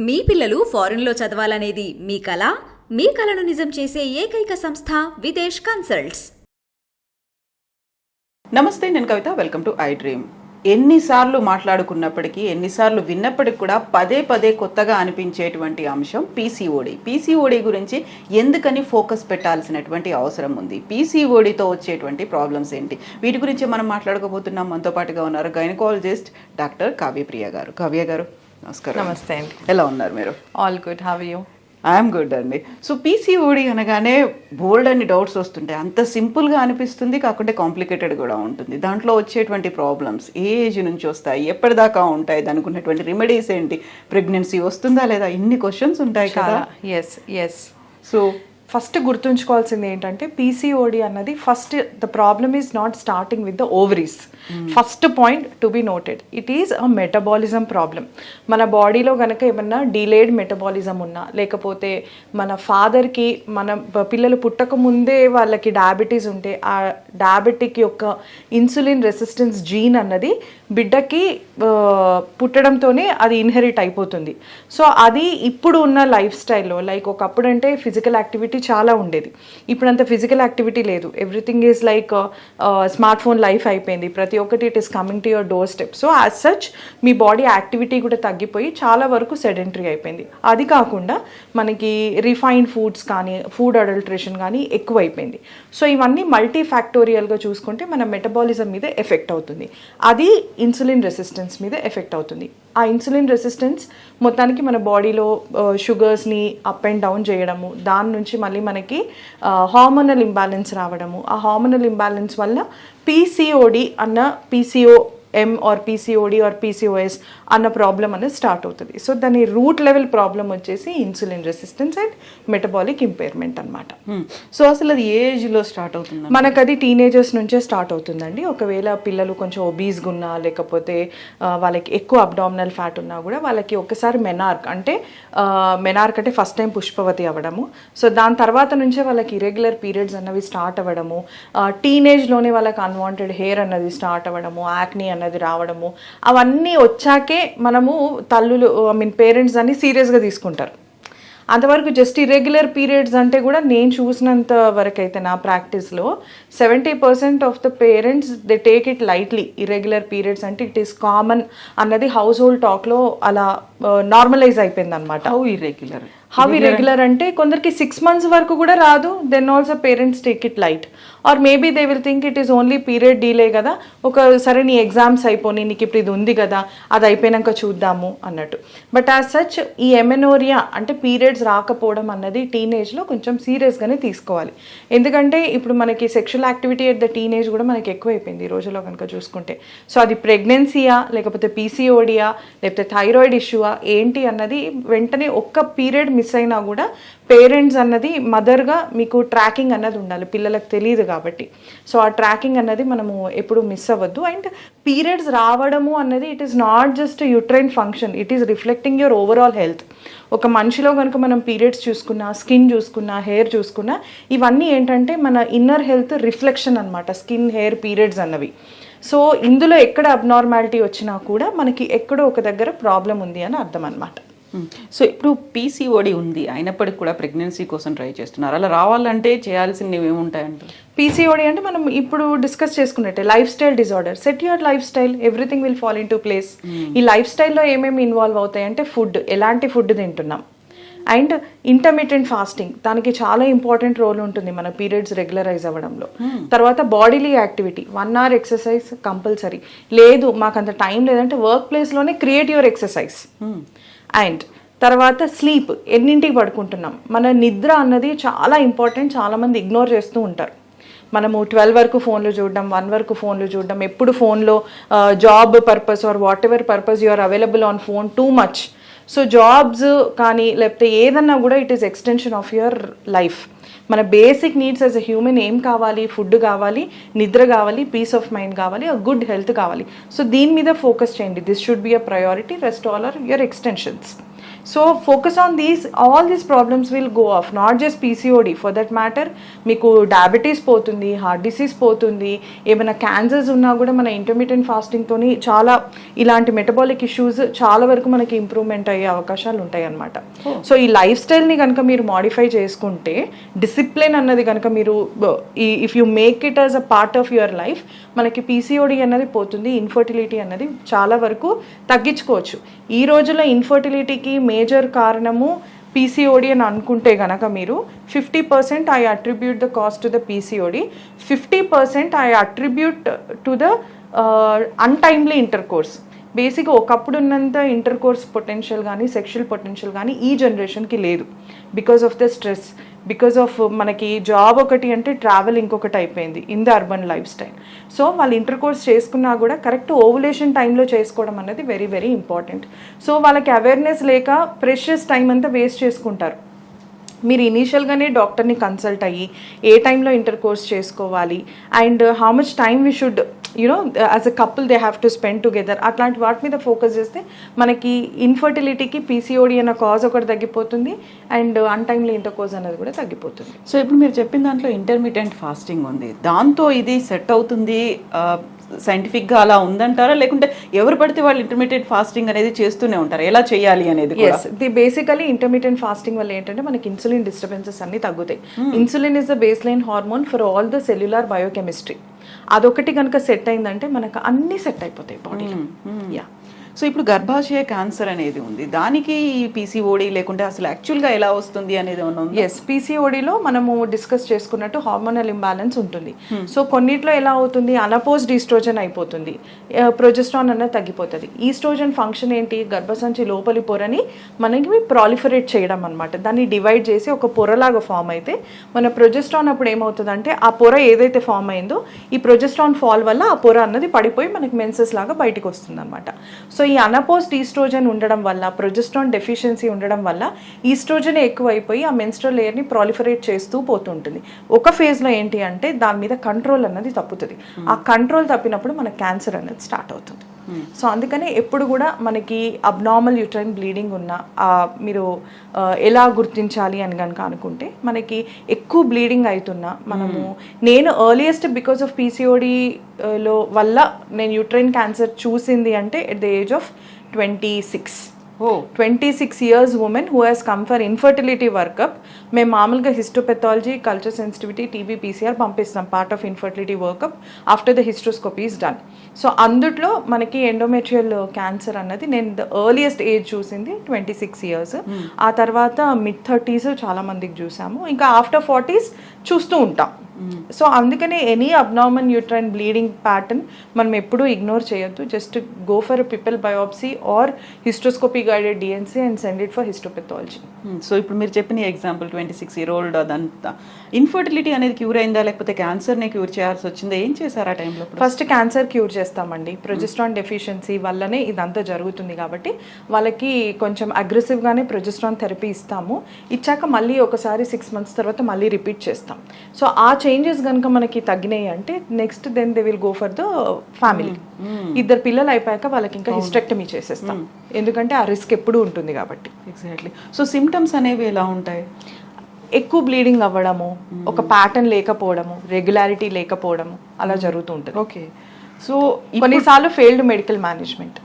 మీ పిల్లలు ఫారెన్లో చదవాలనేది మీ కల? మీ కలను నిజం చేసే ఏకైక సంస్థ విదేశ్ కన్సల్ట్స్. నమస్తే, నేను Kavitha. Welcome to I dream. ఎన్నిసార్లు మాట్లాడుకున్నప్పటికీ, ఎన్నిసార్లు విన్నప్పటికి కూడా పదే పదే కొత్తగా అనిపించేటువంటి అంశం పీసీఓడి. పీసీఓడి గురించి ఎందుకని ఫోకస్ పెట్టాల్సినటువంటి అవసరం ఉంది? పీసీఓడితో వచ్చేటువంటి ప్రాబ్లమ్స్ ఏంటి? వీటి గురించి మనం మాట్లాడుకోబోతున్నాం. మనతో పాటుగా ఉన్నారు గైనకాలజిస్ట్ డాక్టర్ కావ్యప్రియ గారు. కావ్య గారు, నమస్కారం. నమస్తే అండి. ఎలా ఉన్నారు మీరు? All good, how are you? I'm good అండి. సో పీసీఓడి అనగానే బోల్డ్ అన్ని డౌట్స్ వస్తుంటాయి. అంత సింపుల్గా అనిపిస్తుంది, కాకుంటే కాంప్లికేటెడ్ కూడా ఉంటుంది. దాంట్లో వచ్చేటువంటి ప్రాబ్లమ్స్ ఏ ఏజ్ నుంచి వస్తాయి, ఎప్పటిదాకా ఉంటాయి, దానికి ఉన్నటువంటి రెమెడీస్ ఏంటి, ప్రెగ్నెన్సీ వస్తుందా లేదా, ఇన్ని క్వశ్చన్స్ ఉంటాయి కదా. ఎస్. సో ఫస్ట్ గుర్తుంచుకోవాల్సింది ఏంటంటే పీసీఓడి అన్నది first the problem is not starting with the ovaries. First point to be noted, it is a metabolism problem. మన బాడీలో కనుక ఏమన్నా డిలేడ్ మెటబాలిజం ఉన్నా, లేకపోతే మన ఫాదర్కి మన పిల్లలు పుట్టక ముందే వాళ్ళకి డయాబెటీస్ ఉంటే ఆ డయాబెటిక్ యొక్క ఇన్సులిన్ రెసిస్టెన్స్ జీన్ అన్నది బిడ్డకి పుట్టడంతోనే అది ఇన్హెరిట్ అయిపోతుంది. సో అది ఇప్పుడు ఉన్న లైఫ్ స్టైల్లో, లైక్ ఒకప్పుడు అంటే ఫిజికల్ యాక్టివిటీ చాలా ఉండేది, ఇప్పుడు అంత ఫిజికల్ యాక్టివిటీ లేదు. Everything is like smart phone life అయిపోయింది. ప్రతి ఒక్కటి it is coming to your door step. So as such me body activity కూడా తగ్గిపోయి చాలా వరకు సెడెంటరీ అయిపోయింది. అది కాకుండా మనకి రిఫైన్డ్ ఫుడ్స్ కానీ, ఫుడ్ అడల్ట్రేషన్ కానీ ఎక్కువైపోయింది. సో ఇవన్నీ మల్టీ ఫ్యాక్టోరియల్గా చూసుకుంటే మన మెటబాలిజం మీద ఎఫెక్ట్ అవుతుంది. అది ఇన్సులిన్ రెసిస్టెన్స్ మీద ఎఫెక్ట్ అవుతుంది. ఆ ఇన్సులిన్ రెసిస్టెన్స్ మొత్తానికి మన బాడీలో షుగర్స్ని అప్ అండ్ డౌన్ చేయడము, దాని నుంచి మళ్ళీ మనకి హార్మోనల్ ఇంబ్యాలెన్స్ రావడము, ఆ హార్మోనల్ ఇంబ్యాలెన్స్ వల్ల పీసీఓడి అన్న పీసీఓఎం ఆర్ పీసీఓడి ఆర్ పీసీఓఎస్ అన్న ప్రాబ్లం అనేది స్టార్ట్ అవుతుంది. సో దాని రూట్ లెవెల్ ప్రాబ్లం వచ్చేసి insulin resistance and metabolic impairment అనమాట. సో అసలు అది ఏ ఏజ్లో స్టార్ట్ అవుతుంది? మనకు అది టీనేజర్స్ నుంచే స్టార్ట్ అవుతుందండి. ఒకవేళ పిల్లలు కొంచెం ఒబీస్గా ఉన్నా, లేకపోతే వాళ్ళకి ఎక్కువ అబ్డామినల్ ఫ్యాట్ ఉన్నా కూడా వాళ్ళకి ఒకసారి మెనార్క్ అంటే ఫస్ట్ టైం పుష్పవతి అవ్వడము. సో దాని తర్వాత నుంచే వాళ్ళకి ఇరెగ్యులర్ పీరియడ్స్ అన్నవి స్టార్ట్ అవ్వడము, టీనేజ్లోనే వాళ్ళకి అన్వాంటెడ్ హెయిర్ అన్నది స్టార్ట్ అవ్వడము, యాక్నీ అన్నది రావడము, అవన్నీ వచ్చాకే మనము పేరెంట్స్ అన్ని సీరియస్గా తీసుకుంటారు. అంతవరకు జస్ట్ ఇర్రెగ్యులర్ పీరియడ్స్ అంటే కూడా నేను చూసినంత వరకు అయితే నా ప్రాక్టీస్లో 70% of the parents they take it lightly. Irregular periods అంటే ఇట్ ఈస్ కామన్ అన్నది హౌస్ హోల్డ్ టాక్లో అలా నార్మలైజ్ అయిపోయింది అనమాట. హౌ ఇర్రెగ్యులర్ అంటే కొందరికి 6 months వరకు కూడా రాదు. Then also parents take it light, or maybe they will think it is only period delay కదా, సరే నీ ఎగ్జామ్స్ అయిపోయి నీకు ఇప్పుడు ఇది ఉంది కదా, అది అయిపోయినాక చూద్దాము అన్నట్టు. బట్ యాజ్ సచ్ ఈ ఎమెనోరియా అంటే పీరియడ్స్ రాకపోవడం అన్నది టీనేజ్లో కొంచెం సీరియస్గానే తీసుకోవాలి. ఎందుకంటే ఇప్పుడు మనకి sexual activity at the teenage కూడా మనకి ఎక్కువైపోయింది ఈ రోజుల్లో కనుక చూసుకుంటే. సో అది ప్రెగ్నెన్సీయా, లేకపోతే పీసీఓడియా, లేకపోతే థైరాయిడ్ ఇష్యూవా ఏంటి అన్నది వెంటనే ఒక్క పీరియడ్ మిస్ అయినా కూడా పేరెంట్స్ అన్నది మదర్గా మీకు ట్రాకింగ్ అన్నది ఉండాలి. పిల్లలకు తెలియదు కాబట్టి. సో ఆ ట్రాకింగ్ అన్నది మనము ఎప్పుడు మిస్ అవ్వద్దు. అండ్ పీరియడ్స్ రావడము అన్నది it is not just uterine function, it is reflecting your overall health. ఒక మనిషిలో కనుక మనం పీరియడ్స్ చూసుకున్నా, స్కిన్ చూసుకున్నా, హెయిర్ చూసుకున్నా, ఇవన్నీ ఏంటంటే మన ఇన్నర్ హెల్త్ రిఫ్లెక్షన్ అనమాట, స్కిన్, హెయిర్, పీరియడ్స్ అన్నవి. సో ఇందులో ఎక్కడ అబ్నార్మాలిటీ వచ్చినా కూడా మనకి ఎక్కడో ఒక దగ్గర ప్రాబ్లం ఉంది అని అర్థం అనమాట. సో ఇప్పుడు పీసీఓడి ఉంది అయినప్పటికీ కూడా ప్రెగ్నెన్సీ కోసం ట్రై చేస్తున్నారు. అలా రావాలంటే చేయాల్సినవి ఏముంటాయంట? పీసీఓడి అంటే మనం ఇప్పుడు డిస్కస్ చేసుకున్నట్టే lifestyle disorder. Set your lifestyle, everything will fall into place. ఈ లైఫ్ స్టైల్లో ఏమేమి ఇన్వాల్వ్ అవుతాయి అంటే ఫుడ్, ఎలాంటి ఫుడ్ తింటున్నాం, అండ్ ఇంటర్మిటెంట్ ఫాస్టింగ్, దానికి చాలా ఇంపార్టెంట్ రోల్ ఉంటుంది మన పీరియడ్స్ రెగ్యులరైజ్ అవ్వడంలో. తర్వాత bodily activity, 1 hour exercise compulsory. లేదు మాకు అంత టైం లేదంటే వర్క్ ప్లేస్లోనే క్రియేట్ యువర్ ఎక్సర్సైజ్. అండ్ తర్వాత స్లీప్, ఎన్నింటికి పడుకుంటున్నాం, మన నిద్ర అన్నది చాలా ఇంపార్టెంట్. చాలామంది ఇగ్నోర్ చేస్తూ ఉంటారు. మనము 12 వరకు ఫోన్లు చూడడం, 1 వరకు ఫోన్లు చూడడం, ఎప్పుడు ఫోన్లో job purpose or whatever purpose you are available on phone too much. So jobs కానీ లేకపోతే ఏదన్నా కూడా it is extension of your life. మన basic needs as a human ఏం కావాలి? ఫుడ్ కావాలి, నిద్ర కావాలి, పీస్ ఆఫ్ మైండ్ కావాలి, గుడ్ హెల్త్ కావాలి. సో దీని మీద ఫోకస్ చేయండి. This should be a priority. Rest all are your extensions. So focus on all these problems will go of, not just PCOD, for that matter మీకు diabetes పోతుంది, heart disease పోతుంది, ఏమైనా cancers ఉన్నా కూడా మన ఇంటర్మీడియట్ ఫాస్టింగ్తోని చాలా ఇలాంటి మెటబాలిక్ ఇష్యూస్ చాలా వరకు మనకి ఇంప్రూవ్మెంట్ అయ్యే అవకాశాలు ఉంటాయి అన్నమాట. సో ఈ లైఫ్ స్టైల్ని కనుక మీరు మాడిఫై చేసుకుంటే, డిసిప్లిన్ అన్నది కనుక మీరు if you make it as a part of your life, మనకి పీసీఓడి అన్నది పోతుంది, ఇన్ఫర్టిలిటీ అన్నది చాలా వరకు తగ్గించుకోవచ్చు. ఈ రోజుల్లో ఇన్ఫర్టిలిటీకి మేజర్ కారణము పీసీఓడి అని అనుకుంటే గనక మీరు 50% I attribute the cost to the PCOD, 50% I attribute to the untimely inter course. బేసిక్గా ఒకప్పుడు ఉన్నంత ఇంటర్ కోర్స్ పొటెన్షియల్ కానీ సెక్షువల్ పొటెన్షియల్ కానీ ఈ జనరేషన్కి లేదు, because of the stress, because of మనకి జాబ్ ఒకటి అంటే ట్రావెల్ ఇంకొకటి అయిపోయింది in the urban life style. So వాళ్ళు ఇంటర్ కోర్స్ చేసుకున్నా కూడా కరెక్ట్ ఓవులేషన్ టైంలో చేసుకోవడం అనేది వెరీ వెరీ ఇంపార్టెంట్. సో వాళ్ళకి అవేర్నెస్ లేక ప్రెషియస్ టైం అంతా వేస్ట్ చేసుకుంటారు. మీరు ఇనీషియల్గానే డాక్టర్ని కన్సల్ట్ అయ్యి ఏ టైంలో ఇంటర్ కోర్స్ చేసుకోవాలి and how much time we should as a couple they have to spend together, అట్లాంటి వాటి మీద ఫోకస్ చేస్తే మనకి ఇన్ఫర్టిలిటీకి పీసీఓడి అన్న కాజ్ ఒకటి తగ్గిపోతుంది అండ్ అన్టైమ్లీ ఇంటర్ కోర్స్ అనేది కూడా తగ్గిపోతుంది. సో ఇప్పుడు మీరు చెప్పిన దాంట్లో ఇంటర్మీడియట్ ఫాస్టింగ్ ఉంది, దాంతో ఇది సెట్ అవుతుంది సైంటిఫిక్గా అలా ఉందంటారా, లేకుంటే ఎవరు పడితే వాళ్ళు ఇంటర్మీడియట్ ఫాస్టింగ్ అనేది చేస్తూనే ఉంటారు, ఎలా చేయాలి అనేది? బేసికలీ ఇంటర్మీడియట్ ఫాస్టింగ్ వల్ల ఏంటంటే మనకి ఇన్సులిన్ డిస్టర్బెన్సెస్ అన్ని తగ్గుతాయి. Insulin is the base line hormone for all the cellular biochemistry. అదొకటి కనుక సెట్ అయిందంటే మనకు అన్ని సెట్ అయిపోతాయి బాడీలో. యా. సో ఇప్పుడు గర్భాశయ క్యాన్సర్ అనేది ఉంది, దానికి ఈ పీసీఓడి లేకుంటే అసలు యాక్చువల్గా ఎలా వస్తుంది అనేది ఉంది? ఎస్, పీసీఓడిలో మనము డిస్కస్ చేసుకున్నట్టు హార్మోనల్ ఇంబ్యాలెన్స్ ఉంటుంది. సో కొన్నిట్లో ఎలా అవుతుంది, అనపోజ్డ్ ఈస్ట్రోజన్ అయిపోతుంది, ప్రొజెస్ట్రాన్ అన్నది తగ్గిపోతుంది. ఈస్ట్రోజన్ ఫంక్షన్ ఏంటి, గర్భసంచి లోపలి పొరని మనకి ప్రాలిఫరేట్ చేయడం అనమాట. దాన్ని డివైడ్ చేసి ఒక పొరలాగా ఫామ్ అయితే మన ప్రొజెస్ట్రాన్ అప్పుడు ఏమవుతుందంటే ఆ పొర ఏదైతే ఫామ్ అయిందో ఈ ప్రొజెస్ట్రాన్ ఫాల్ వల్ల ఆ పొర అన్నది పడిపోయి మనకి మెన్సెస్ లాగా బయటకు వస్తుంది అనమాట. సో ఈ అనపోజ్డ్ ఈస్ట్రోజన్ ఉండడం వల్ల, ప్రొజెస్ట్రాన్ డెఫిషియన్సీ ఉండడం వల్ల ఈస్ట్రోజన్ ఎక్కువైపోయి ఆ మెన్స్ట్రల్ లేయర్ని ప్రాలిఫరేట్ చేస్తూ పోతుంటుంది. ఒక ఫేజ్లో ఏంటి అంటే దాని మీద కంట్రోల్ అన్నది తప్పుతుంది. ఆ కంట్రోల్ తప్పినప్పుడు మనకు క్యాన్సర్ అనేది స్టార్ట్ అవుతుంది. సో అందుకనే ఎప్పుడు కూడా మనకి అబ్నార్మల్ యూట్రైన్ బ్లీడింగ్ ఉన్న మీరు ఎలా గుర్తించాలి అని కనుక అనుకుంటే, మనకి ఎక్కువ బ్లీడింగ్ అవుతున్నా మనము, నేను ఎర్లియస్ట్ బికాస్ ఆఫ్ పీసీఓడిలో వల్ల నేను యూట్రైన్ క్యాన్సర్ చూసింది అంటే at the age of 26. 26 years woman who has come for infertility workup. మేము మామూలుగా histopathology, culture sensitivity, TB, PCR పంపిస్తాం part of infertility workup after the hysteroscopy is done. So అందుట్లో మనకి endometrial cancer అన్నది నేను the earliest age చూసింది 26 years. ఆ తర్వాత మిడ్ 30s చాలా మందికి చూసాము, ఇంకా ఆఫ్టర్ 40s చూస్తూ ఉంటాం. సో అందుకనే any abnormal uterine bleeding pattern మనం ఎప్పుడూ ఇగ్నోర్ చేయొద్దు. Just go for pipelle biopsy or hysteroscopy guided DNC and send it for histopathology. So ఇప్పుడు మీరు చెప్పిన ఎగ్జాంపుల్ 26-year-old అదంతా ఇన్ఫర్టిలిటీ అనేది క్యూర్ అయిందా, లేకపోతే క్యాన్సర్ని క్యూర్ చేయాల్సి వచ్చిందా, ఏం చేశారు ఆ టైంలో? ఫస్ట్ క్యాన్సర్ క్యూర్ చేస్తామండి. ప్రొజెస్ట్రాన్ డెఫిషియన్సీ వల్లనే ఇదంతా జరుగుతుంది కాబట్టి వాళ్ళకి కొంచెం అగ్రెసివ్గానే ప్రొజెస్ట్రాన్ థెరపీ ఇస్తాము. ఇచ్చాక మళ్ళీ ఒకసారి 6 months తర్వాత మళ్ళీ రిపీట్ చేస్తాం. సో ఆ చేంజెస్ కనుక మనకి తగ్గినాయి అంటే next then they will go for the family. 2 పిల్లలు అయిపోయాక వాళ్ళకి ఇంకా హిస్టెక్టమీ చేసేస్తాం, ఎందుకంటే ఆ రిస్క్ ఎప్పుడూ ఉంటుంది కాబట్టి. ఎగ్జాక్ట్లీ. సో సిమ్టమ్స్ అనేవి ఎలా ఉంటాయి? ఎక్కువ బ్లీడింగ్ అవ్వడము, ఒక ప్యాటర్న్ లేకపోవడము, రెగ్యులారిటీ లేకపోవడము అలా జరుగుతూ ఉంటుంది. ఓకే. సో కొన్నిసార్లు ఫెయిల్డ్ మెడికల్ మేనేజ్మెంట్,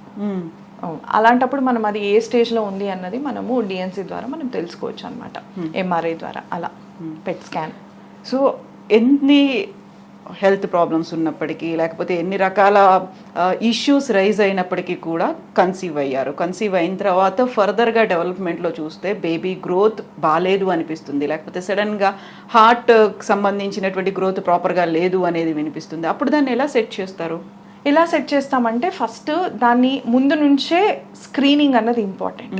అలాంటప్పుడు మనం అది ఏ స్టేజ్లో ఉంది అన్నది మనము డిఎన్సీ ద్వారా మనం తెలుసుకోవచ్చు అనమాట, ఎంఆర్ఐ ద్వారా, అలా పెట్ స్కాన్. సో ఎన్ని హెల్త్ ప్రాబ్లమ్స్ ఉన్నప్పటికీ, లేకపోతే ఎన్ని రకాల ఇష్యూస్ రైజ్ అయినప్పటికీ కూడా కన్సీవ్ అయ్యారు. కన్సీవ్ అయిన తర్వాత ఫర్దర్గా డెవలప్మెంట్లో చూస్తే బేబీ గ్రోత్ బాగాలేదు అనిపిస్తుంది, లేకపోతే సడన్గా హార్ట్ సంబంధించినటువంటి గ్రోత్ ప్రాపర్గా లేదు అనేది వినిపిస్తుంది. అప్పుడు దాన్ని ఎలా సెట్ చేస్తారు? ఎలా సెట్ చేస్తామంటే ఫస్ట్ దాన్ని ముందు నుంచే స్క్రీనింగ్ అన్నది ఇంపార్టెంట్.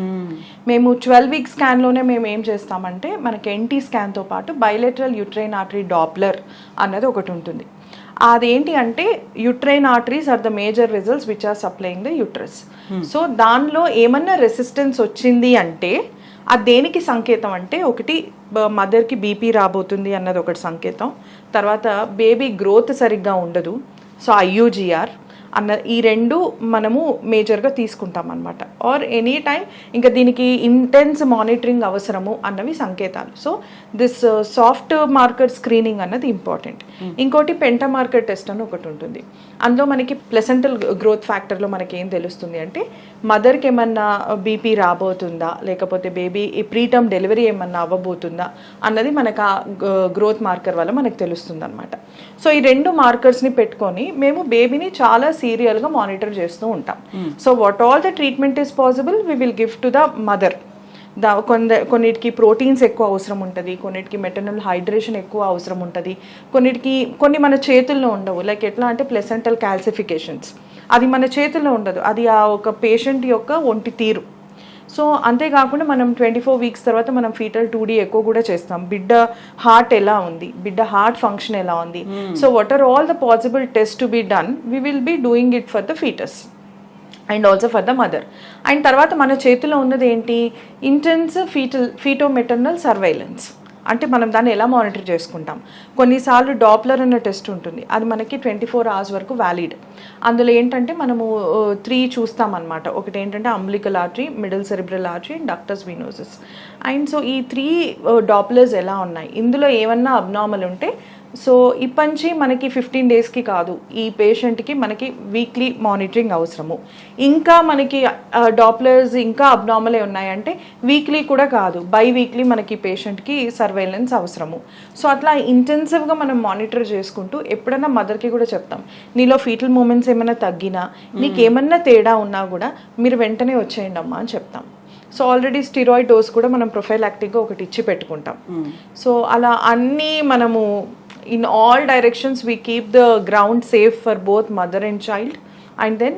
మేము 12 week స్కాన్లోనే మేము ఏం చేస్తామంటే మనకి ఎన్టీ స్కాన్తో పాటు బైలేటరల్ యూట్రైన్ ఆర్టరీ డాప్లర్ అన్నది ఒకటి ఉంటుంది. అదేంటి అంటే uterine arteries are the major vessels which are supplying the uterus. So దానిలో ఏమన్నా రెసిస్టెన్స్ వచ్చింది అంటే అది దేనికి సంకేతం అంటే, ఒకటి మదర్కి బీపీ రాబోతుంది అన్నది ఒకటి సంకేతం, తర్వాత బేబీ గ్రోత్ సరిగ్గా ఉండదు, సో IUGR, ఈ రెండు మనము మేజర్గా తీసుకుంటాం అనమాట. ఆర్ ఎనీ టైం ఇంకా దీనికి ఇంటెన్స్ మానిటరింగ్ అవసరము అన్నవి సంకేతాలు. So this soft marker screening అన్నది ఇంపార్టెంట్. ఇంకోటి పెంటా మార్కర్ టెస్ట్ అని ఒకటి ఉంటుంది. అందులో మనకి ప్లెసెంటల్ గ్రోత్ ఫ్యాక్టర్లో మనకి ఏం తెలుస్తుంది అంటే మదర్కి ఏమన్నా బీపీ రాబోతుందా, లేకపోతే బేబీ ప్రీటర్మ్ డెలివరీ ఏమన్నా అవ్వబోతుందా అన్నది మనకు ఆ గ్రోత్ మార్కర్ వల్ల మనకు తెలుస్తుంది అనమాట. సో ఈ రెండు మార్కర్స్ని పెట్టుకొని మేము బేబీని చాలా సీరియల్గా మానిటర్ చేస్తూ ఉంటాం. So what all the treatment is possible we will give to the mother. కొన్నిటికి ప్రోటీన్స్ ఎక్కువ అవసరం ఉంటుంది, కొన్నిటికి మెటర్నల్ హైడ్రేషన్ ఎక్కువ అవసరం ఉంటుంది, కొన్ని మన చేతుల్లో ఉండవు. లైక్ ఎట్లా అంటే ప్లెసెంటల్ క్యాల్సిఫికేషన్స్, అది మన చేతుల్లో ఉండదు, అది ఆ ఒక పేషెంట్ యొక్క ఒంటి తీరు. సో అంతేకాకుండా మనం 24 వీక్స్ తర్వాత మనం ఫీటల్ 2D ఎక్కువ కూడా చేస్తాం. బిడ్డ హార్ట్ ఎలా ఉంది, బిడ్డ హార్ట్ ఫంక్షన్ ఎలా ఉంది. So what are all the possible test to be done, we will be doing it for the foetus and also for the mother. And తర్వాత మన చేతిలో ఉన్నది ఏంటి, ఇంటెన్స్ ఫీటోమెటర్నల్ సర్వైలెన్స్. అంటే మనం దాన్ని ఎలా మానిటర్ చేసుకుంటాం. కొన్నిసార్లు డాప్లర్ అన్న టెస్ట్ ఉంటుంది, అది మనకి 24 hours వరకు వ్యాలిడ్. అందులో ఏంటంటే మనము 3 చూస్తామన్నమాట. ఒకటి ఏంటంటే umbilical artery, middle cerebral artery and ductus venosus. And so ఈ 3 డాప్లర్స్ ఎలా ఉన్నాయి, ఇందులో ఏమన్నా అబ్నార్మల్ ఉంటే సో ఇప్పటి మనకి 15 daysకి కాదు, ఈ పేషెంట్కి మనకి వీక్లీ మానిటరింగ్ అవసరము. ఇంకా మనకి డాప్లర్స్ ఇంకా అబ్నార్మలే ఉన్నాయంటే వీక్లీ కూడా కాదు, బై వీక్లీ మనకి పేషెంట్కి సర్వైలెన్స్ అవసరము. సో అట్లా ఇంటెన్సివ్గా మనం మానిటర్ చేసుకుంటూ ఎప్పుడైనా మదర్కి కూడా చెప్తాం, నీలో ఫీటల్ మూమెంట్స్ ఏమైనా తగ్గినా, నీకేమన్నా తేడా ఉన్నా కూడా మీరు వెంటనే వచ్చేయండి అమ్మా అని చెప్తాం. సో ఆల్రెడీ స్టిరాయిడ్ డోస్ కూడా మనం ప్రొఫైలాక్టిక్గా ఒకటి ఇచ్చి పెట్టుకుంటాం. సో అలా అన్నీ మనము in all directions we keep the ground safe for both mother and child. And then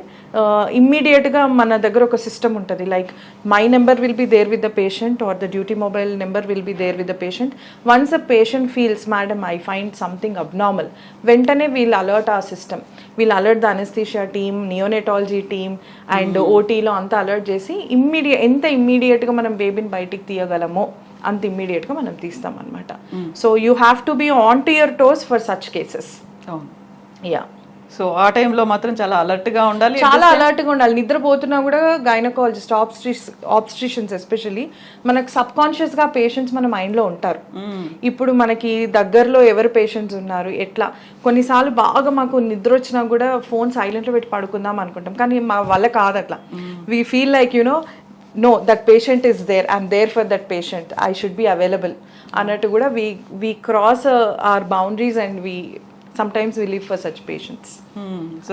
ఇమ్మీడియట్గా మన దగ్గర ఒక సిస్టమ్ ఉంటుంది, like my number will be there with the patient or the duty mobile number will be there with the patient. Once a patient feels madam I find something abnormal, వెంటనే we'll alert ఆ system, we'll alert the anaesthesia team, neonatology team and ఓటీలో అంతా alert చేసి ఎంత ఇమ్మీడియట్గా మనం బేబీని బయటికి తీయగలమో అంత ఇమ్మీడియట్గా మనం తీస్తాం అనమాట. So you have to be on to your toes for such cases. Yeah, so ఆ టైంలో మాత్రం చాలా అలర్ట్గా ఉండాలి, చాలా అలర్ట్గా ఉండాలి. నిద్రపోతున్నా కూడా గైనకాలజిస్ట్, ఆబ్స్ట్రిషన్స్ ఎస్పెషల్లీ మనకు సబ్ కాన్షియస్గా పేషెంట్స్ మన మైండ్లో ఉంటారు. ఇప్పుడు మనకి దగ్గరలో ఎవరు పేషెంట్స్ ఉన్నారు, ఎట్లా కొన్నిసార్లు బాగా మాకు నిద్ర వచ్చినా కూడా ఫోన్ సైలెంట్లో పెట్టి పడుకుందాం అనుకుంటాం, కానీ మా వల్ల కాదు అట్లా. We feel like no, that patient is there, I'm there for that patient, I should be available అన్నట్టు కూడా we cross our boundaries and we sometimes we live for such patients.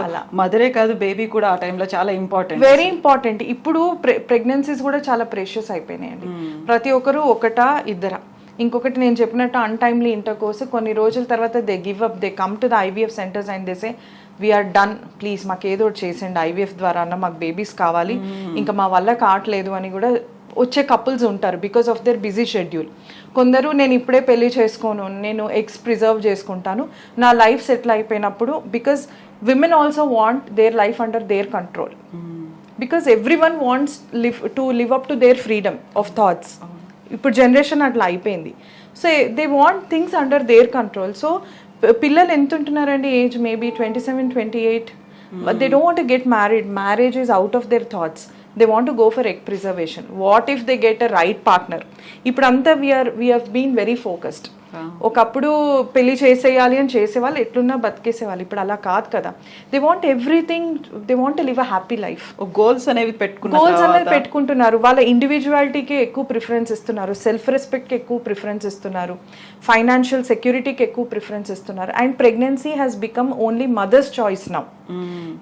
అలా మదరే కాదు బేబీ కూడా ఆ టైంలో చాలా ఇంపార్టెంట్, వెరీ ఇంపార్టెంట్. ఇప్పుడు pregnancies కూడా చాలా ప్రెషియస్ అయిపోయినాయండి. ప్రతి ఒక్కరు ఒకటా ఇద్దరా. ఇంకొకటి నేను చెప్పినట్టు అన్టైమ్లీ ఇంటర్కోర్స్, కొన్ని రోజుల తర్వాత they give up, they come to the IVF centres and they say we're done, please మాకు ఏదో ఒకటి చేసేయండి, IVF ద్వారా అన్న మాకు బేబీస్ కావాలి, ఇంకా మా వల్ల కావట్లేదు అని కూడా వచ్చే కపుల్స్ ఉంటారు because of their busy schedule. కొందరు నేను ఇప్పుడే పెళ్లి చేసుకోను, నేను ఎగ్స్ ప్రిజర్వ్ చేసుకుంటాను, నా లైఫ్ సెటిల్ అయిపోయినప్పుడు, because women also want their life under their control, because everyone wants live up to their freedom of thoughts. ఇప్పుడు జనరేషన్ అట్లా అయిపోయింది. So they want things under their control. So పిల్లలు ఎంత ఉంటున్నారండి, age maybe 27, 28, they don't want to get married, marriage is out of their thoughts, they want to go for egg preservation. What if they get a right partner. ఇప్పుడు అంతా we have been very focused. ఒకప్పుడు పెళ్లి చేసేయాలి అని చేసేవాళ్ళు ఎట్లున్నా బతికేసేవాళ్ళు, ఇప్పుడు అలా కాదు కదా. They want everything, they want to live a happy life. Goals అనేవి పెట్టుకుంటున్నారు, వాళ్ళ ఇండివిజువాలిటీకి ఎక్కువ ప్రిఫరెన్స్ ఇస్తున్నారు, సెల్ఫ్ రెస్పెక్ట్కి ఎక్కువ ప్రిఫరెన్స్ ఇస్తున్నారు, ఫైనాన్షియల్ సెక్యూరిటీకి ఎక్కువ ప్రిఫరెన్స్ ఇస్తున్నారు. And pregnancy has become only mother's choice now.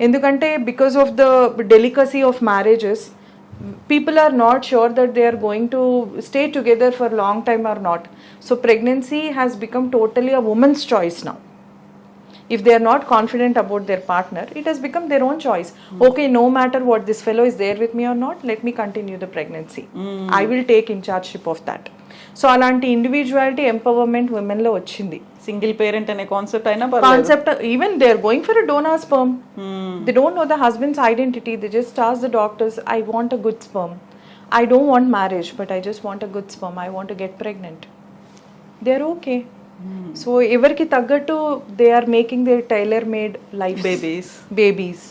ఎందుకంటే because of the delicacy of marriages, people are not sure that they are going to stay together for long time or not. So pregnancy has become totally a woman's choice now. If they are not confident about their partner, it has become their own choice. Okay, no matter what, this fellow is there with me or not, let me continue the pregnancy. I will take in chargeship of that. So అలాంటి individuality empowerment women లో వచ్చింది. Single parent అనే concept అయినా concept, even they are going for a donor sperm, they don't know the husband's identity, they just ask the doctors, I want a good sperm, I don't want marriage but I just want a good sperm, I want to get pregnant. They are okay. So ఎవరికి తగ్గట్టు they are making their tailor made life, babies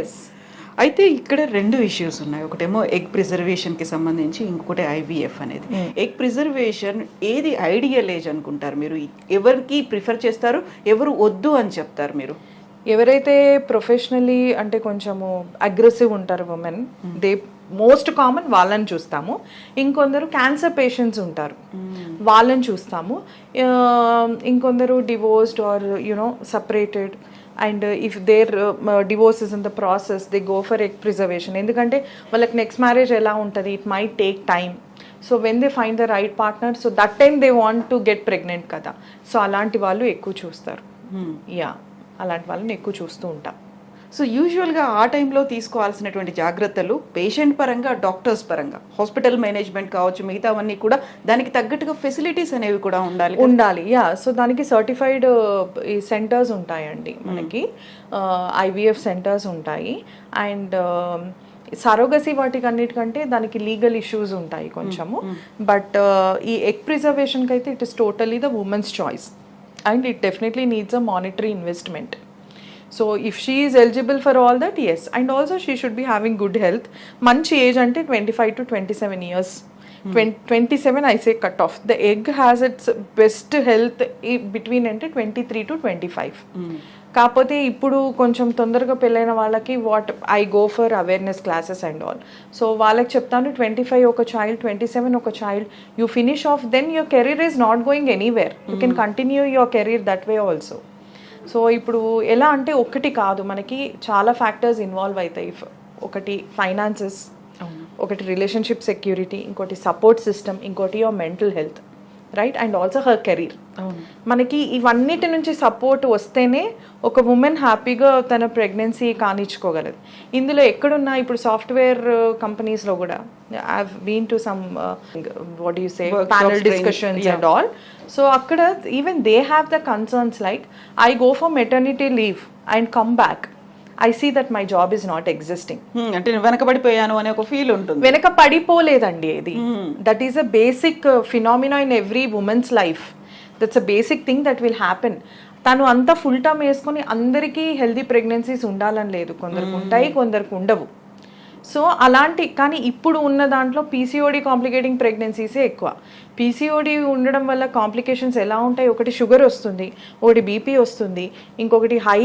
yes. అయితే ఇక్కడ రెండు issues ఉన్నాయి. ఒకటేమో egg ప్రిజర్వేషన్కి సంబంధించి, ఇంకొకటి IVF అనేది. ఎగ్ ప్రిజర్వేషన్ ఏది ఐడియల్ ఏజ్ అనుకుంటారు మీరు? ఎవరికి ప్రిఫర్ చేస్తారు, ఎవరు వద్దు అని చెప్తారు మీరు? ఎవరైతే ప్రొఫెషనలీ అంటే కొంచెము అగ్రెసివ్ ఉంటారు ఉమెన్, దే మోస్ట్ కామన్ వాళ్ళని చూస్తాము. ఇంకొందరు క్యాన్సర్ పేషెంట్స్ ఉంటారు, వాళ్ళని చూస్తాము. ఇంకొందరు divorced or you know separated, and if their divorce is in the process, they go for egg preservation. ఎందుకంటే వాళ్ళకి నెక్స్ట్ మ్యారేజ్ ఎలా ఉంటుంది, it might take time. So when they find the right partner, so that time they want to get pregnant కదా. So అలాంటి వాళ్ళు ఎక్కువ చూస్తారు. Yeah, అలాంటి వాళ్ళని ఎక్కువ చూస్తూ ఉంటాం. సో యూజువల్గా ఆ టైంలో తీసుకోవాల్సినటువంటి జాగ్రత్తలు పేషెంట్ పరంగా, డాక్టర్స్ పరంగా, హాస్పిటల్ మేనేజ్మెంట్ కావచ్చు, మిగతావన్నీ కూడా దానికి తగ్గట్టుగా ఫెసిలిటీస్ అనేవి కూడా ఉండాలి. యా, సో దానికి సర్టిఫైడ్ ఈ సెంటర్స్ ఉంటాయండి మనకి, ఐవీఎఫ్ సెంటర్స్ ఉంటాయి. అండ్ సరోగసీ వాటికి అన్నిటికంటే దానికి లీగల్ ఇష్యూస్ ఉంటాయి కొంచెము. బట్ ఈ ఎగ్ ప్రిజర్వేషన్కి అయితే it is totally the women's choice, and it definitely needs a monetary investment. So if she is eligible for all that, yes, and also she should be having good health. Manchi age ante 25 to 27 years. 27 I say cut off. The egg has its best health between ante 23 to 25. కాకపోతే ఇప్పుడు కొంచెం తొందరగా పెళ్ళైన వాళ్ళకి what I go for awareness classes and all. So వాళ్ళకి చెప్తాను 25 ఒక child, 27 ఒక child, you finish off, then your career is not going anywhere, you can continue your career that way also. So ఇప్పుడు ఎలా అంటే ఒక్కటి కాదు, మనకి చాలా ఫ్యాక్టర్స్ ఇన్వాల్వ్ అవుతాయి. ఒకటి ఫైనాన్సెస్, ఒకటి రిలేషన్షిప్ సెక్యూరిటీ, ఇంకోటి సపోర్ట్ సిస్టమ్, ఇంకోటి your mental health, right, and also her career. మనకి ఇవన్నిటి నుంచి సపోర్ట్ వస్తేనే ఒక ఉమెన్ హ్యాపీగా తన ప్రెగ్నెన్సీ కానిచ్చుకోగలదు. ఇందులో ఎక్కడున్నా ఇప్పుడు సాఫ్ట్వేర్ కంపెనీస్లో కూడా I have been to some what do you say panel discussions and all. So అక్కడ even they have the concerns like I go for maternity leave and come back, I see that my job is not existing. అంటే వెనకబడిపోయాను అనే ఒక feel ఉంటుంది. వెనక పడిపోలేదండి, ఇది that is a basic phenomena in every women's life. That's a basic thing that will happen. తను అంతా ఫుల్ టర్మ్ వేసుకొని అందరికీ హెల్దీ ప్రెగ్నెన్సీస్ ఉండాలని లేదు, కొందరికి ఉంటాయి, కొందరికి ఉండవు. సో అలాంటి, కానీ ఇప్పుడు ఉన్న దాంట్లో పీసీఓడి కాంప్లికేటింగ్ ప్రెగ్నెన్సీసే ఎక్కువ. పీసీఓడి ఉండడం వల్ల కాంప్లికేషన్స్ ఎలా ఉంటాయి, ఒకటి షుగర్ వస్తుంది, ఒకటి బీపీ వస్తుంది, ఇంకొకటి హై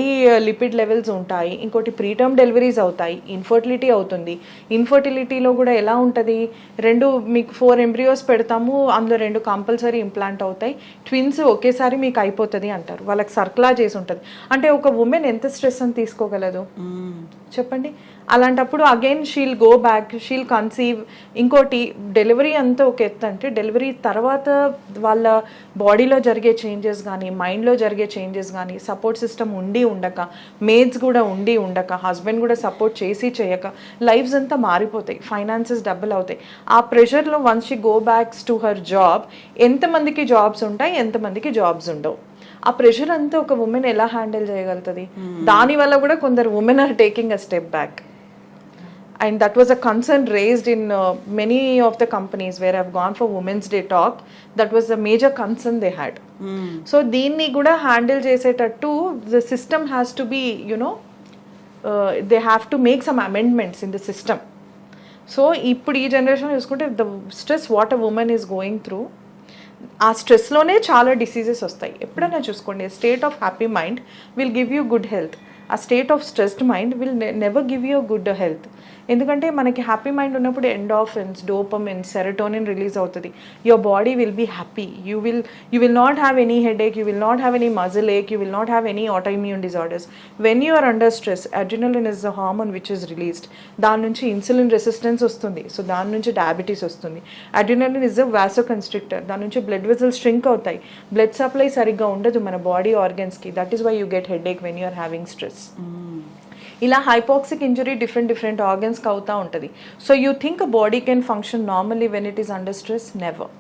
లిపిడ్ లెవెల్స్ ఉంటాయి, ఇంకోటి ప్రీటర్మ్ డెలివరీస్ అవుతాయి, ఇన్ఫర్టిలిటీ అవుతుంది. ఇన్ఫర్టిలిటీలో కూడా ఎలా ఉంటుంది, మీకు 4 ఎంబ్రియోస్ పెడతాము, అందులో 2 కంపల్సరీ ఇంప్లాంట్ అవుతాయి, ట్విన్స్ ఒకేసారి మీకు అయిపోతుంది అంటారు. వాళ్ళకి సర్క్లా చేసి ఉంటుంది. అంటే ఒక ఉమెన్ ఎంత స్ట్రెస్ అని తీసుకోగలదు చెప్పండి. అలాంటప్పుడు again she'll go back, she'll conceive. ఇంకోటి డెలివరీ అంతా ఒక ఎత్తు అంటే, డెలివరీ తర్వాత వాళ్ళ బాడీలో జరిగే చేంజెస్ కానీ, మైండ్లో జరిగే చేంజెస్ కానీ, సపోర్ట్ సిస్టమ్ ఉండి ఉండక, మేడ్స్ కూడా ఉండి ఉండక, హస్బెండ్ కూడా సపోర్ట్ చేసి చేయక, లైఫ్స్ అంతా మారిపోతాయి, ఫైనాన్సెస్ డబ్బులు అవుతాయి. ఆ ప్రెషర్లో once she go backs to her job, ఎంతమందికి జాబ్స్ ఉంటాయి, ఎంతమందికి జాబ్స్ ఉండవు. ఆ ప్రెషర్ అంతా ఒక ఉమెన్ ఎలా హ్యాండిల్ చేయగలుగుతుంది? దానివల్ల కూడా కొందరు women are taking a step back. And that was a concern raised in many of the companies where I've gone for Women's Day talk. That was a major concern they had. So దీన్ని కూడా handle చేసేటట్టు the system has to be, they have to make some amendments in the system. So ఇప్పుడు ఈ generation చూసుకుంటే the stress what a woman is going through, ఆ స్ట్రెస్లోనే చాలా diseases వస్తాయి. ఎప్పుడైనా చూసుకోండి, state of happy mind will give you good health, ఆ state of stressed mind will never give you good health. ఎందుకంటే మనకి హ్యాపీ మైండ్ ఉన్నప్పుడు ఎండార్ఫిన్స్, డోపమిన్, సెరటోనిన్ రిలీజ్ అవుతుంది. Your body will be happy, you will not have any headache, you will not have any muscle ache, you will not have any autoimmune disorders. When you are under stress, adrenaline is the hormone which is released. దాని నుంచి insulin resistance వస్తుంది, so దాని నుంచి diabetes వస్తుంది. Adrenaline is the వాసో constrictor, దాని నుంచి blood vessels స్ట్రింక్ అవుతాయి, blood supply సరిగ్గా ఉండదు మన బాడీ ఆర్గన్స్కి. That is why you get headache when you are having stress. ఇలా హైపాక్సిక్ ఇంజరీ డిఫరెంట్ ఆర్గన్స్కి అవుతూ ఉంటుంది. So you think a body can function normally when it is under stress? Never.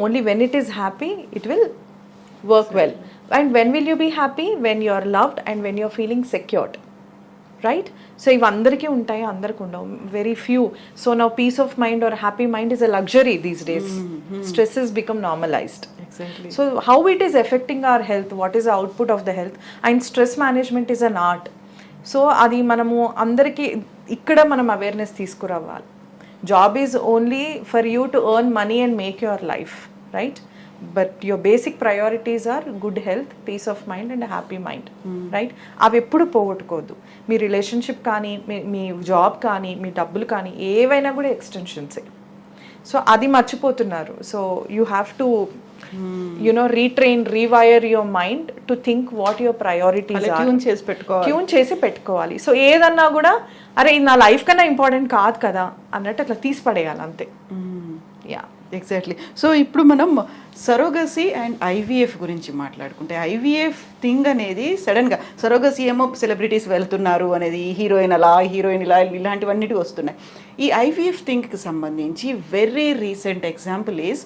Only when it is happy it will work well. And when will you be happy? When you are loved and when you are feeling secured, right? So ఇవి అందరికీ ఉంటాయి, అందరికి ఉండవు, very few. So now peace of mind or happy mind is a luxury these days. Stress has become normalized. Exactly. So how it is affecting our health, what is the output of the health, and stress management is an art. So అది మనము అందరికీ ఇక్కడ మనం awareness తీసుకురావాలి. Job is only for you to earn money and make your life, right? But your basic priorities are good health, peace of mind and happy mind, right? అవి ఎప్పుడు పోగొట్టుకోవద్దు. మీ relationship కానీ, మీ job కానీ, మీ డబ్బులు కానీ ఏవైనా కూడా ఎక్స్టెన్షన్సే. సో అది మర్చిపోతున్నారు. So you have to retrain, rewire your mind to think what your priorities tune చేసి పెట్టుకోవాలి. సో ఏదన్నా కూడా అరే ఇది నా లైఫ్ కన్నా ఇంపార్టెంట్ కాదు కదా అన్నట్టు అట్లా తీసి పడేయాలి అంతే. Yeah, exactly. సో ఇప్పుడు మనం సరోగసీ అండ్ ఐవీఎఫ్ గురించి మాట్లాడుకుంటే, ఐవీఎఫ్ థింగ్ అనేది సడన్గా సరోగసీ ఏమో సెలబ్రిటీస్ వెళ్తున్నారు అనేది, హీరోయిన్ అలా, హీరోయిన్ ఇలా, ఇలాంటివన్నిటి వస్తున్నాయి. ఈ ఐవీఎఫ్ థింగ్కి సంబంధించి very recent example is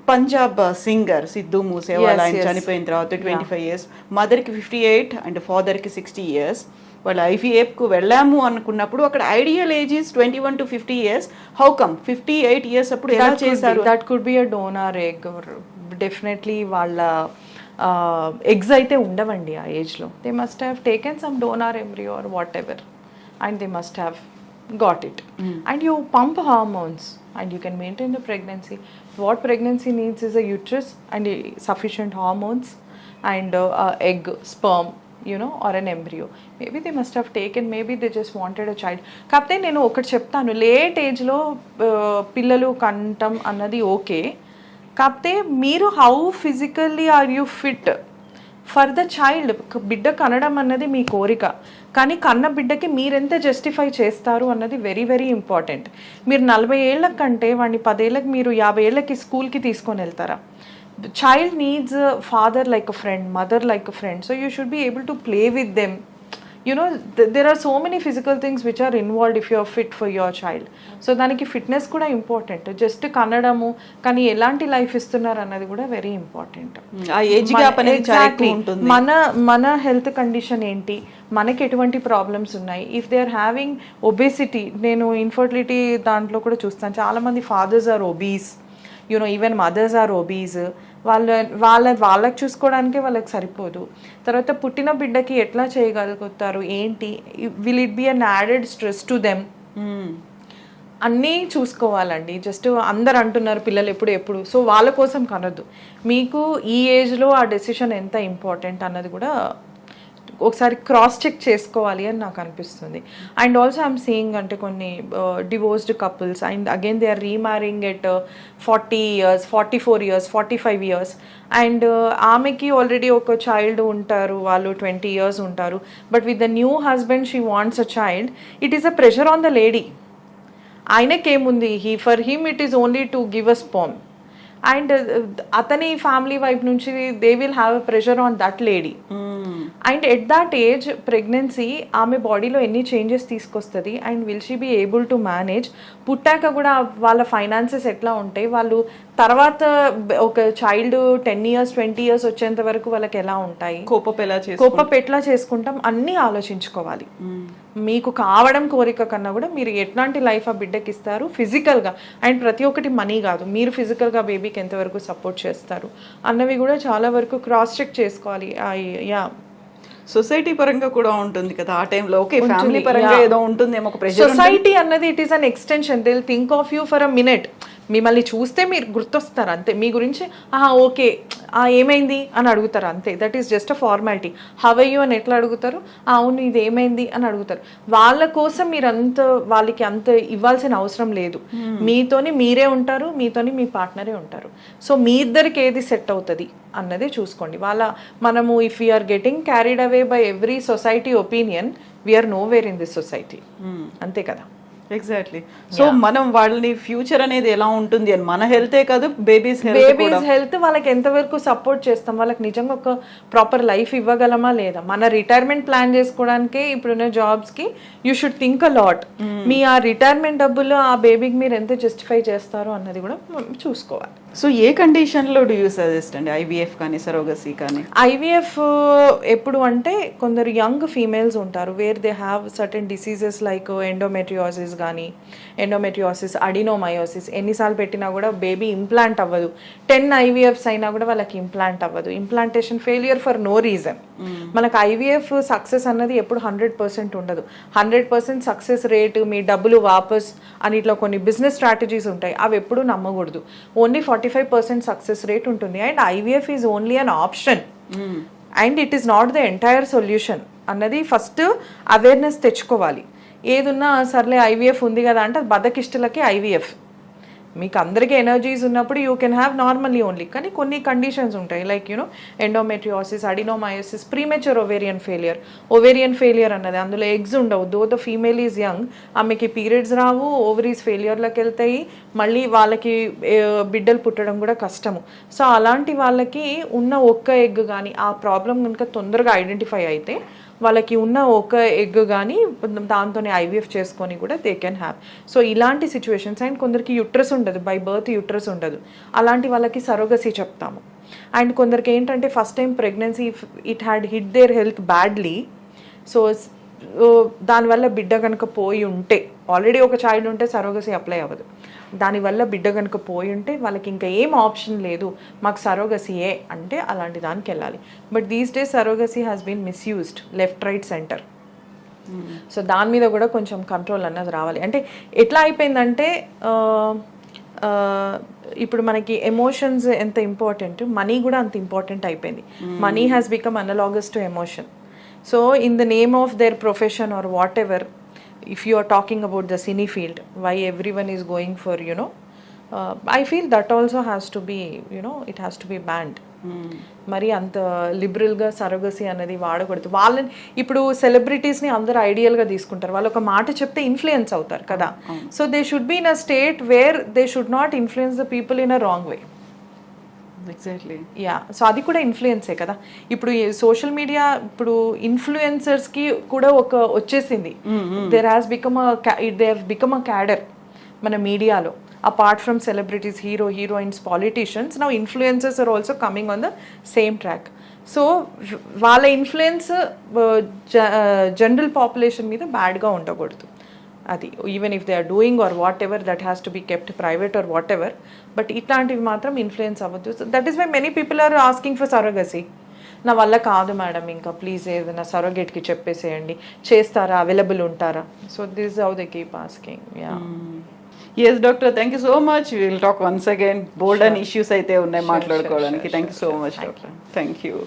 Punjab singer Siddhu Moosewala. ఆయన చనిపోయిన తర్వాత 25 years, మదర్కి 58 అండ్ ఫాదర్కి 60 years. వాళ్ళు ఐవీఎఫ్కు వెళ్ళాము అనుకున్నప్పుడు అక్కడ ideal age is 21 to 50 years. How come 58 years అప్పుడు ఎలా చేశారు? That could be a donor egg. Definitely వాళ్ళ ఎగ్స్ అయితే ఉండవండి ఆ ఏజ్లో. They must have taken some donor embryo or whatever and they must have got it. And you pump hormones and you can maintain the pregnancy. What pregnancy needs is a uterus and sufficient hormones and egg, sperm, or an embryo. Maybe they must have taken, maybe they just wanted a child. కాకపోతే నేను ఒకటి చెప్తాను, late ఏజ్లో పిల్లలు కంటం అన్నది okay. కాకపోతే మీరు how physically are you fit for the child. బిడ్డ కనడం అన్నది మీ కోరిక, కానీ కన్న బిడ్డకి మీరెంత జస్టిఫై చేస్తారు అన్నది వెరీ వెరీ ఇంపార్టెంట్. మీరు 40 ఏళ్ళ కంటే వాడిని 10 ఏళ్ళకి, మీరు 50 ఏళ్ళకి స్కూల్కి తీసుకొని వెళ్తారా? Child needs father like a friend, mother like a friend. So you should be able to play with them. There are so many physical things which are involved if you are fit for your child. So దానికి fitness కూడా important. Just కనడము కానీ ఎలాంటి life ఇస్తున్నారు అన్నది కూడా very important. మన health condition ఏంటి, మనకి ఎటువంటి ప్రాబ్లమ్స్ ఉన్నాయి. If they are having obesity, నేను ఇన్ఫర్టిలిటీ దాంట్లో కూడా చూస్తాను, చాలామంది fathers are obese, even mothers are obese. వాళ్ళకి చూసుకోవడానికే వాళ్ళకి సరిపోదు. తర్వాత పుట్టిన బిడ్డకి ఎట్లా చేయగలుగుతారు ఏంటి, will it be an added stress to them, అన్నీ చూసుకోవాలండి. జస్ట్ అందరు అంటున్నారు పిల్లలు ఎప్పుడు, సో వాళ్ళ కోసం కనొద్దు. మీకు ఈ ఏజ్లో ఆ డెసిషన్ ఎంత ఇంపార్టెంట్ అన్నది కూడా ఒకసారి క్రాస్ చెక్ చేసుకోవాలి అని నాకు అనిపిస్తుంది. అండ్ ఆల్సో ఐఎమ్ సీయింగ్ అంటే కొన్ని divorced couples and again they are remarrying at 40 years, 44 years, 45 years. And ఆమెకి ఆల్రెడీ ఒక చైల్డ్ ఉంటారు, వాళ్ళు 20 years ఉంటారు. But with the new husband she wants a child. It is a pressure on the lady. ఆయనకేముంది, for him it is only to give a sperm. And అతని family వైపు నుంచి they will have a pressure on that lady. And at that age pregnancy ఆమె బాడీలో ఎన్ని changes తీసుకొస్తుంది and will she be able to manage. పుట్టాక కూడా వాళ్ళ ఫైనాన్సెస్ ఎట్లా ఉంటాయి, వాళ్ళు తర్వాత ఒక చైల్డ్ 10 years 20 years వచ్చేంత వరకు వాళ్ళకి ఎలా ఉంటాయి, కోపప్ ఎట్లా చేసుకుంటాం అన్నీ ఆలోచించుకోవాలి. మీకు కావడం కోరిక కన్నా కూడా మీరు ఎట్లాంటి లైఫ్ ఆ బిడ్డకి ఇస్తారు ఫిజికల్గా, అండ్ ప్రతి ఒక్కటి మనీ కాదు, మీరు ఫిజికల్గా బేబీకి ఎంతవరకు సపోర్ట్ చేస్తారు అన్నవి కూడా చాలా వరకు క్రాస్ చెక్ చేసుకోవాలి. యా, సొసైటీ పరంగా కూడా ఉంటుంది కదా ఆ టైంలో. ఓకే, ఫ్యామిలీ పరంగా ఏదో ఉంటుందేమో ఒక ప్రెషర్. సొసైటీ అన్నది it is an extension. They will think of you for a minute. మిమ్మల్ని చూస్తే మీరు గుర్తొస్తారు అంతే, మీ గురించి ఓకే ఏమైంది అని అడుగుతారు అంతే. That is just a formality. How are you అని ఎట్లా అడుగుతారు, అవును ఇది ఏమైంది అని అడుగుతారు. వాళ్ళ కోసం మీరు వాళ్ళకి అంత ఇవ్వాల్సిన అవసరం లేదు. మీతోని మీరే ఉంటారు, మీతోని మీ పార్ట్నరే ఉంటారు. సో మీ ఇద్దరికి ఏది సెట్ అవుతుంది అన్నదే చూసుకోండి. మనము if we're getting carried away by every society opinion, we're nowhere in this society. అంతే కదా. ఎగ్జాక్ట్లీ. సో మనం వాళ్ళని ఫ్యూచర్ అనేది ఎలా ఉంటుంది అని, మన హెల్తే కాదు బేబీస్ హెల్త్ వాళ్ళకి ఎంతవరకు సపోర్ట్ చేస్తాం, వాళ్ళకి నిజంగా ఒక ప్రాపర్ లైఫ్ ఇవ్వగలమా లేదా. మన రిటైర్మెంట్ ప్లాన్ చేసుకోవడానికే ఇప్పుడున్న జాబ్స్కి you should think a lot. మీ ఆ రిటైర్మెంట్ డబ్బులు ఆ బేబీకి మీరు ఎంత జస్టిఫై చేస్తారో అన్నది కూడా చూసుకోవాలి. సో ఏ కండిషన్లో డూ యూ సజెస్ట్ అండి ఐవీఎఫ్ కానీ సరోగసీ కానీ? ఐవీఎఫ్ ఎప్పుడు అంటే కొందరు యంగ్ ఫీమేల్స్ ఉంటారు where they have certain diseases like endometriosis, కానీ ఎండోమెట్రియోసిస్, అడినోమయోసిస్ ఎన్నిసార్లు పెట్టినా కూడా బేబీ ఇంప్లాంట్ అవ్వదు. 10 IVFs అయినా కూడా వాళ్ళకి ఇంప్లాంట్ అవ్వదు. Implantation failure for no reason. మనకు IVF సక్సెస్ అన్నది ఎప్పుడు 100% ఉండదు. 100% సక్సెస్ రేట్, మీ డబ్బులు వాపస్ అని ఇట్లా కొన్ని బిజినెస్ స్ట్రాటజీస్ ఉంటాయి, అవి ఎప్పుడు నమ్మకూడదు. ఓన్లీ 45% సక్సెస్ రేట్ ఉంటుంది. And IVF is only an option and it is not the entire solution అన్నది ఫస్ట్ అవేర్నెస్ తెచ్చుకోవాలి. ఏదున్నా సర్లే IVF ఉంది కదా అంటే అది బద్దకిష్టలకి IVF. మీకు అందరికీ ఎనర్జీస్ ఉన్నప్పుడు you can have normally only. కానీ కొన్ని కండిషన్స్ ఉంటాయి, like endometriosis, adenomyosis, premature ovarian failure. Ovarian failure అన్నది అందులో ఎగ్స్ ఉండవు. Though the female is young, ఆమెకి పీరియడ్స్ రావు, ఓవరీస్ ఫెయిలియర్లోకి వెళ్తాయి, మళ్ళీ వాళ్ళకి బిడ్డలు పుట్టడం కూడా కష్టము. సో అలాంటి వాళ్ళకి ఉన్న ఒక్క ఎగ్ కానీ ఆ ప్రాబ్లం కనుక తొందరగా ఐడెంటిఫై అయితే వాళ్ళకి ఉన్న ఒక ఎగ్ కానీ దాంతోనే IVF చేసుకొని కూడా దే కెన్ హ్యావ్. సో ఇలాంటి సిచ్యువేషన్స్. అండ్ కొందరికి యుట్రస్ ఉండదు, బై బర్త్ యుట్రస్ ఉండదు, అలాంటి వాళ్ళకి సరోగసీ చెప్తాము. అండ్ కొందరికి ఏంటంటే first time pregnancy it had hit their health badly. So దానివల్ల బిడ్డ కనుక పోయి ఉంటే, ఆల్రెడీ ఒక చైల్డ్ ఉంటే సరోగసీ అప్లై అవ్వదు. దానివల్ల బిడ్డ కనుక పోయి ఉంటే వాళ్ళకి ఇంకా ఏం ఆప్షన్ లేదు, మాకు సరోగసీయే అంటే అలాంటి దానికి వెళ్ళాలి. But these days surrogacy has been misused left right centre. So దాని మీద కూడా కొంచెం కంట్రోల్ అన్నది రావాలి. అంటే ఎట్లా అయిపోయిందంటే ఇప్పుడు మనకి ఎమోషన్స్ ఎంత ఇంపార్టెంట్, మనీ కూడా అంత ఇంపార్టెంట్ అయిపోయింది. Money has become analogous to emotion. So in the name of their profession or whatever, if you are talking about the cine field, why everyone is going for I feel that also has to be it has to be banned. మరి అంత లిబరల్గా surrogacy అనేది వాడకూడదు. వాళ్ళని ఇప్పుడు సెలబ్రిటీస్ని అందరూ ఐడియల్గా తీసుకుంటారు, వాళ్ళు ఒక మాట చెప్తే ఇన్ఫ్లుయెన్స్ అవుతారు కదా. So they should be in a state where they should not influence the people in a wrong way. Exactly, yeah. So అది కూడా ఇన్ఫ్లుయెన్సే కదా. ఇప్పుడు సోషల్ మీడియా ఇప్పుడు ఇన్ఫ్లుయెన్సర్స్కి కూడా ఒక వచ్చేసింది. They have become a cadre మన మీడియాలో. Apart from celebrities, heroines, politicians, now influencers are also coming on the same track. So వాళ్ళ ఇన్ఫ్లుయెన్స్ జనరల్ పాపులేషన్ మీద బ్యాడ్గా ఉండకూడదు. అది even if they are doing or whatever, that has to be kept private or whatever. But ఇట్లాంటివి మాత్రం influence అవ్వద్దు. That is why many people are asking for surrogacy. నా వల్ల కాదు మేడం, ఇంకా ప్లీజ్ ఏదైనా సరోగేట్కి చెప్పేసేయండి, చేస్తారా, అవైలబుల్ ఉంటారా. So this how they keep asking. Yeah. Yes doctor, thank you so much. Will talk once again. Bold and issues అయితే ఉన్నాయి మాట్లాడుకోవడానికి. Thank you so much doctor. Thank you.